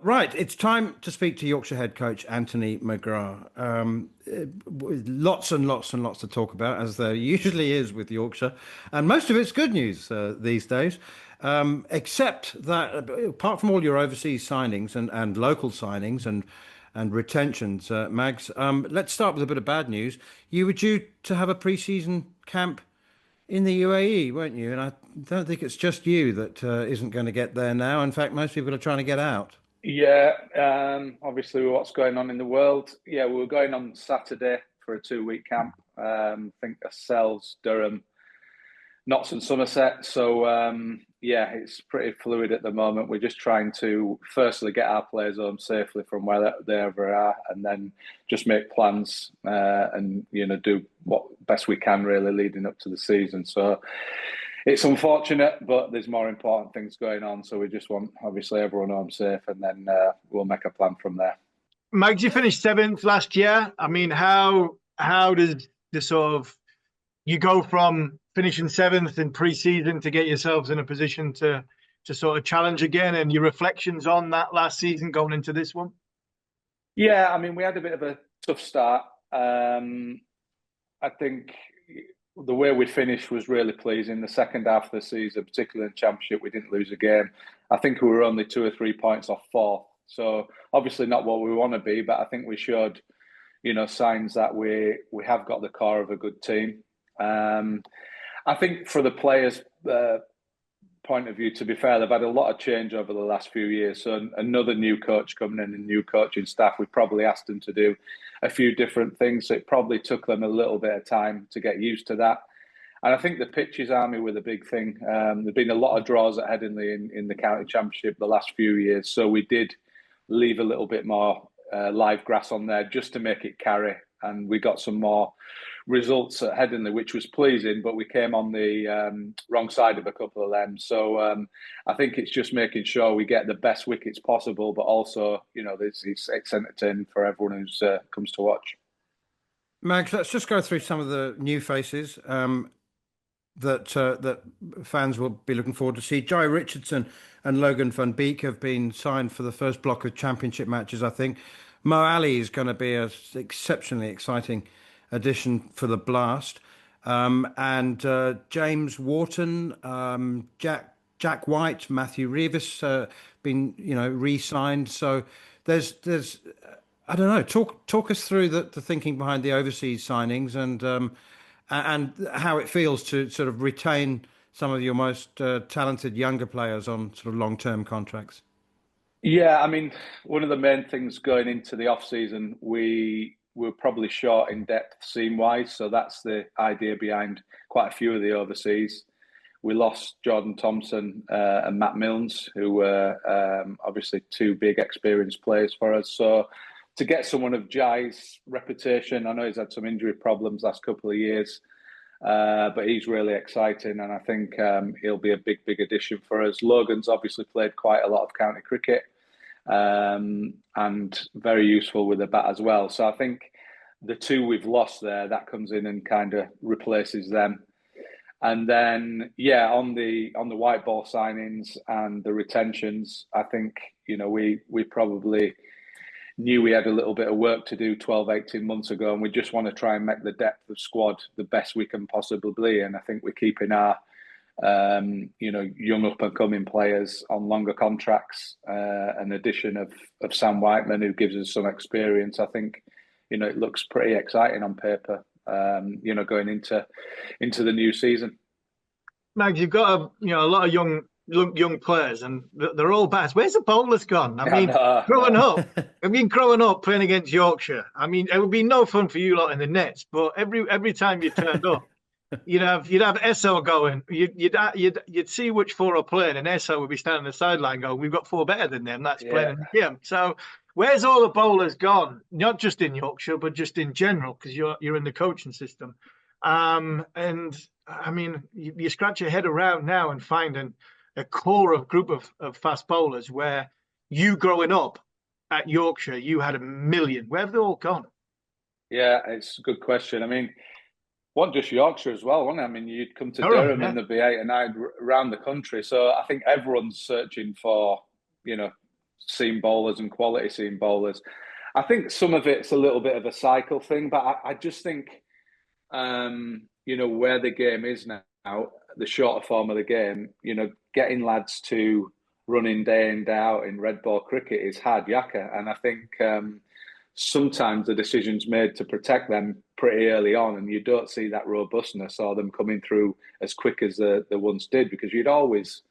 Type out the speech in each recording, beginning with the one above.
Right, it's time to speak to Yorkshire head coach Anthony McGrath. With lots and lots and lots to talk about, as there usually is with Yorkshire, and most of it's good news these days. Except that, apart from all your overseas signings and local signings and retentions, Mags, let's start with a bit of bad news. You were due to have a pre-season camp in the UAE, weren't you? And I don't think it's just you that isn't going to get there now. In fact, most people are trying to get out. Yeah, obviously with what's going on in the world. Yeah, we were going on Saturday for a 2 week camp. I think ourselves, Durham, Notts and Somerset. So yeah, it's pretty fluid at the moment. We're just trying to firstly get our players home safely from where they ever are, and then just make plans and do what best we can really leading up to the season. So it's unfortunate, but there's more important things going on. So we just want obviously everyone home safe, and then we'll make a plan from there. Mike, you finished seventh last year. I mean, how does the sort of you go from finishing seventh in pre-season to get yourselves in a position to sort of challenge again, and your reflections on that last season going into this one? Yeah, I mean, we had a bit of a tough start. I think the way we finished was really pleasing. The second half of the season, particularly in the Championship, we didn't lose a game. I think we were only 2 or 3 points off fourth. So obviously not what we want to be, but I think we showed, signs that we have got the core of a good team. I think for the players' point of view, to be fair, they've had a lot of change over the last few years. So another new coach coming in and new coaching staff, we probably asked them to do a few different things. So it probably took them a little bit of time to get used to that. And I think the pitches army were the big thing. There've been a lot of draws at Headingley in the county championship the last few years. So we did leave a little bit more live grass on there just to make it carry. And we got some more results at Headingley, which was pleasing, but we came on the wrong side of a couple of them. So I think it's just making sure we get the best wickets possible, but also, it's entertaining for everyone who comes to watch. Max, let's just go through some of the new faces that fans will be looking forward to see. Jhye Richardson and Logan van Beek have been signed for the first block of championship matches, I think. Moeen Ali is going to be an exceptionally exciting addition for the Blast. And James Wharton, Jack White, Matthew Reeves been re-signed. So there's I don't know. Talk us through the thinking behind the overseas signings and how it feels to sort of retain some of your most talented younger players on sort of long-term contracts. Yeah, I mean, one of the main things going into the off-season, we were probably short in depth seam-wise, so that's the idea behind quite a few of the overseas. We lost Jordan Thompson and Matt Milnes, who were obviously two big experienced players for us. So to get someone of Jhye's reputation, I know he's had some injury problems last couple of years, but he's really exciting, and I think he'll be a big addition for us. Logan's obviously played quite a lot of county cricket and very useful with the bat as well. So I think the two we've lost there, that comes in and kind of replaces them. And then, yeah, on the white ball signings and the retentions, I think, we probably knew we had a little bit of work to do 12, 18 months ago, and we just want to try and make the depth of squad the best we can possibly be. And I think we're keeping our, young up and coming players on longer contracts. An addition of Sam Whiteman, who gives us some experience. I think, it looks pretty exciting on paper, going into the new season. Mags, you've got a lot of young players, and they're all bats. Where's the bowlers gone? I mean, growing up playing against Yorkshire, I mean, it would be no fun for you lot in the nets. But every time you turned up, you'd have Esso going. You'd see which four are playing, and Esso would be standing on the sideline going, "We've got four better than them." That's playing in the game. So where's all the bowlers gone? Not just in Yorkshire, but just in general, because you're in the coaching system. And I mean, you scratch your head around now and finding a group of fast bowlers where you growing up at Yorkshire, you had a million. Where have they all gone? Yeah, it's a good question. I mean, wasn't just Yorkshire as well, wasn't it? I mean, you'd come to Durham and there'd be 8 or 9 around the country. So I think everyone's searching for, seam bowlers and quality seam bowlers. I think some of it's a little bit of a cycle thing, but I just think, where the game is now, the shorter form of the game, getting lads to running day in, day out in red ball cricket is hard yakka. And I think sometimes the decision's made to protect them pretty early on, and you don't see that robustness or them coming through as quick as they once did, because you'd always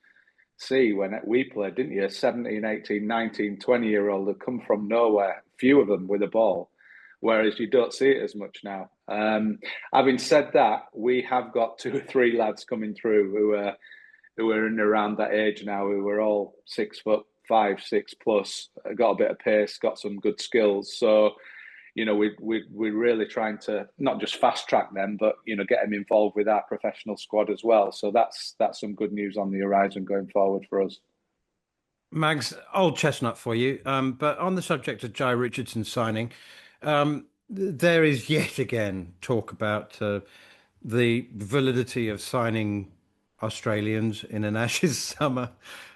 see when we played, didn't you? 17, 18, 19, 20-year-old had come from nowhere, few of them with a ball, whereas you don't see it as much now. Having said that, we have got 2 or 3 lads coming through who are in around that age now, who were all 6'5", 6+, got a bit of pace, got some good skills. So, we're really trying to not just fast track them, but get them involved with our professional squad as well. So that's some good news on the horizon going forward for us. Mags, old chestnut for you. But on the subject of Jhye Richardson signing, there is yet again talk about the validity of signing Australians in an Ashes summer.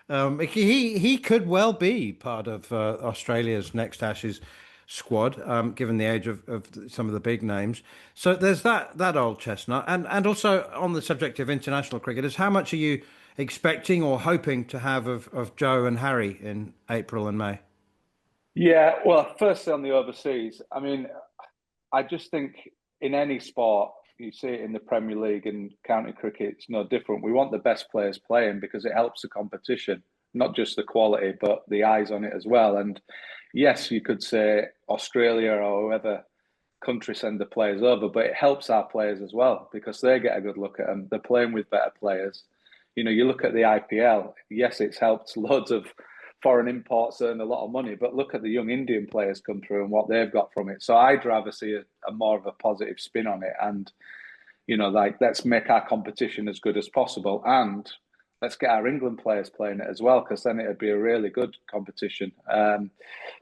He could well be part of Australia's next Ashes squad, given the age of some of the big names. So there's that old chestnut. And also on the subject of international cricketers, how much are you expecting or hoping to have of Joe and Harry in April and May? Yeah, well, firstly on the overseas, I mean, I just think in any sport, you see it in the Premier League and county cricket, it's no different. We want the best players playing because it helps the competition, not just the quality, but the eyes on it as well. And yes, you could say Australia or whoever country send the players over, but it helps our players as well because they get a good look at them. They're playing with better players. You look at the IPL, yes, it's helped loads of foreign imports earn a lot of money, but look at the young Indian players come through and what they've got from it. So I'd rather see a more of a positive spin on it, and let's make our competition as good as possible, and let's get our England players playing it as well, because then it'd be a really good competition.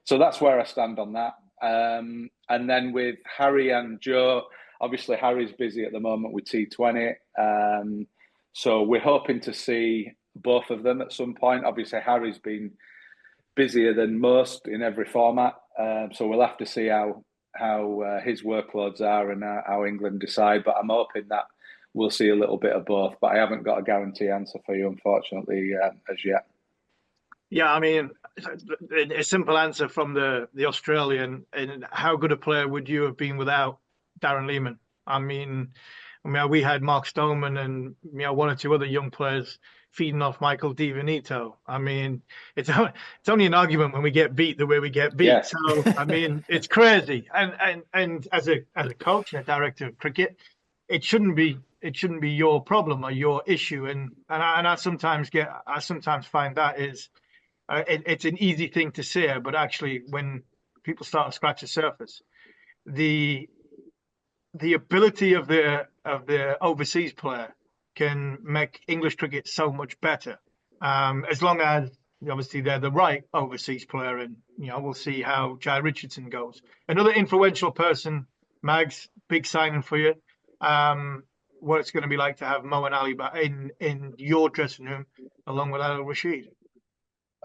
So that's where I stand on that. And then with Harry and Joe, obviously Harry's busy at the moment with T20, so we're hoping to see both of them at some point. Obviously Harry's been busier than most in every format, so we'll have to see how his workloads are and how England decide. But I'm hoping that we'll see a little bit of both. But I haven't got a guarantee answer for you, unfortunately, as yet. Yeah, I mean, a simple answer from the Australian. And how good a player would you have been without Darren Lehmann? I mean, we had Mark Stoneman and 1 or 2 other young players feeding off Michael DiVinito. I mean, it's only an argument when we get beat the way we get beat. Yeah. So I mean, it's crazy. And as a coach and a director of cricket, it shouldn't be your problem or your issue. And I sometimes find that is it's an easy thing to say, but actually when people start to scratch the surface, the ability of the overseas player can make English cricket so much better, as long as obviously they're the right overseas player. And we'll see how Jhye Richardson goes. Another influential person, Mags, big signing for you. What it's going to be like to have Moeen Ali back in your dressing room along with Adil Rashid.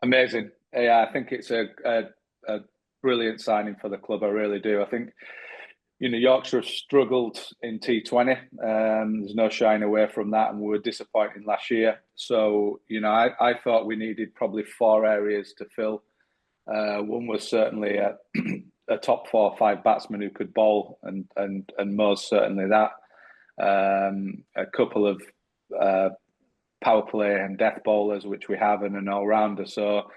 Amazing. Yeah, I think it's a brilliant signing for the club. I really do. I think Yorkshire have struggled in T20. There's no shying away from that, and we were disappointing last year. So, I thought we needed probably 4 areas to fill. One was certainly a top 4 or 5 batsman who could bowl, and Mo's certainly that. A couple of power play and death bowlers, which we have, and an all-rounder. So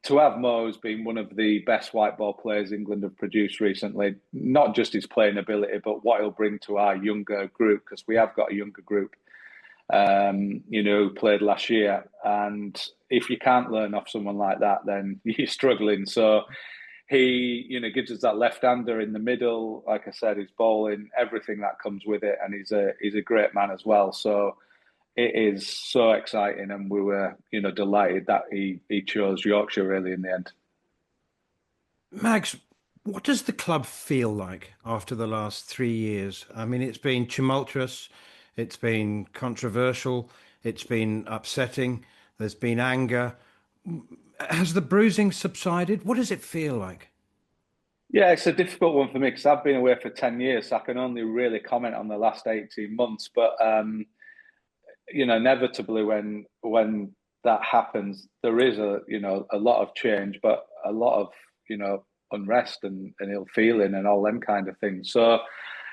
to have Mo as being one of the best white ball players England have produced recently, not just his playing ability, but what he'll bring to our younger group, because we have got a younger group, who played last year. And if you can't learn off someone like that, then you're struggling. So he, gives us that left-hander in the middle. Like I said, he's bowling, everything that comes with it, and he's a great man as well. So it is so exciting, and we were, delighted that he chose Yorkshire really in the end. Mags, what does the club feel like after the last 3 years? I mean, it's been tumultuous, it's been controversial, it's been upsetting, there's been anger. has the bruising subsided? What does it feel like? Yeah, it's a difficult one for me because I've been away for 10 years, so I can only really comment on the last 18 months. But inevitably when that happens, there is a lot of change, but a lot of, unrest and ill feeling and all them kind of things. So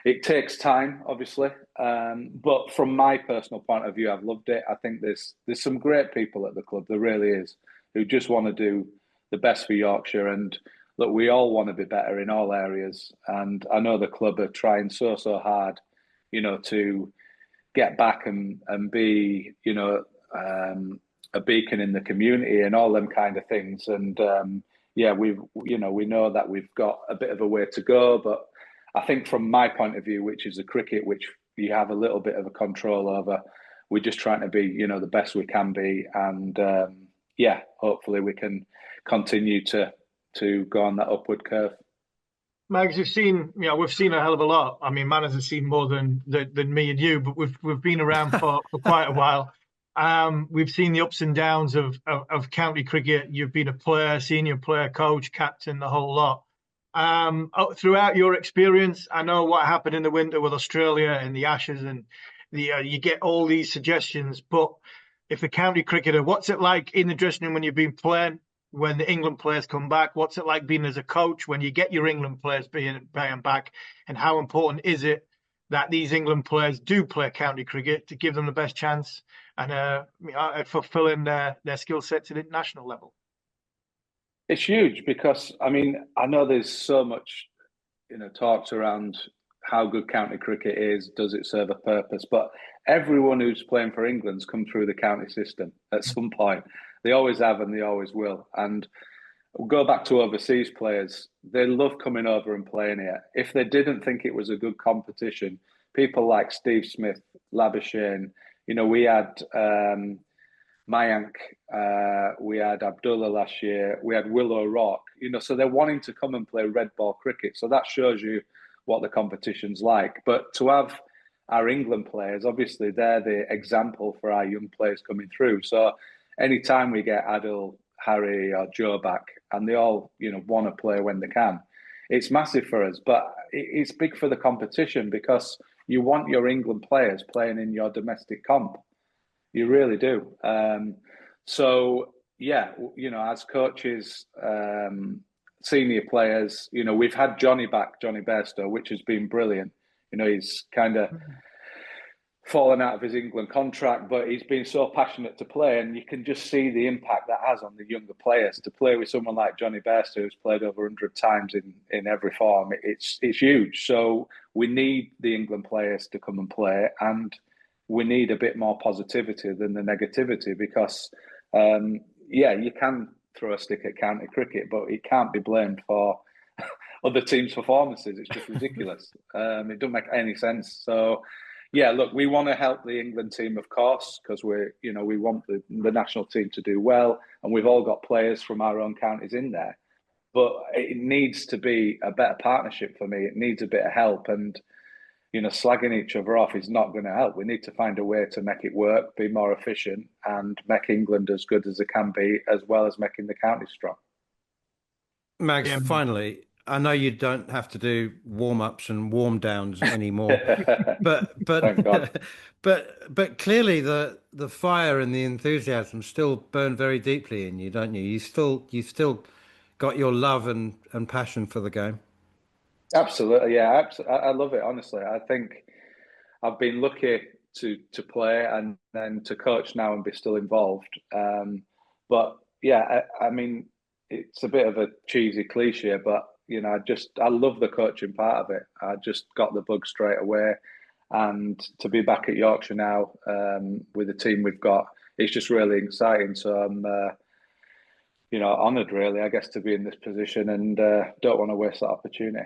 it takes time, obviously. But from my personal point of view, I've loved it. I think there's some great people at the club. There really is, who just want to do the best for Yorkshire. And look, we all want to be better in all areas. And I know the club are trying so hard, to get back and be, a beacon in the community and all them kind of things. And we know that we've got a bit of a way to go, but I think from my point of view, which is the cricket, which you have a little bit of a control over, we're just trying to be, the best we can be, and hopefully we can continue to go on that upward curve. Mags, we've seen a hell of a lot. I mean, Manners has seen more than me and you, but we've been around for quite a while. We've seen the ups and downs of county cricket. You've been a player, senior player, coach, captain, the whole lot. Throughout your experience, I know what happened in the winter with Australia and the Ashes, and you get all these suggestions. But if a county cricketer, what's it like in the dressing room when you've been playing? When the England players come back, what's it like being as a coach when you get your England players being back? And how important is it that these England players do play county cricket to give them the best chance and fulfilling their skill sets at international level? It's huge because, I mean, I know there's so much, talks around how good county cricket is, does it serve a purpose? But everyone who's playing for England's come through the county system at some point. They always have and they always will. And we'll go back to overseas players. They love coming over and playing here. If they didn't think it was a good competition, people like Steve Smith, Labuschagne, we had Mayank, we had Abdullah last year, we had Will O'Rourke, so they're wanting to come and play red ball cricket. So that shows you what the competition's like. But to have our England players, obviously they're the example for our young players coming through. So anytime we get Adil, Harry or Joe back, and they all, want to play when they can, it's massive for us. But it's big for the competition because you want your England players playing in your domestic comp. You really do. As coaches, senior players, we've had Johnny back, Johnny Bairstow, which has been brilliant. He's kind of fallen out of his England contract, but he's been so passionate to play, and you can just see the impact that has on the younger players. To play with someone like Johnny Bairstow, who's played over 100 times in every form, it's huge. So we need the England players to come and play, and we need a bit more positivity than the negativity because, you can throw a stick at county cricket, but it can't be blamed for other teams' performances. It's just ridiculous. It doesn't make any sense. So, look, we want to help the England team, of course, because we want the national team to do well, and we've all got players from our own counties in there. But it needs to be a better partnership for me. It needs a bit of help, and slagging each other off is not going to help. We need to find a way to make it work, be more efficient, and make England as good as it can be, as well as making the county strong. Mags, finally, I know you don't have to do warm-ups and warm-downs anymore, but clearly the fire and the enthusiasm still burn very deeply in you, don't you? You still got your love and passion for the game. Absolutely, yeah. I love it, honestly. I think I've been lucky to play and then to coach now and be still involved. But yeah, I mean, it's a bit of a cheesy cliche, but I love the coaching part of it. I just got the bug straight away, and to be back at Yorkshire now with the team we've got, it's just really exciting. So I'm, honoured, really, I guess, to be in this position, and don't want to waste that opportunity.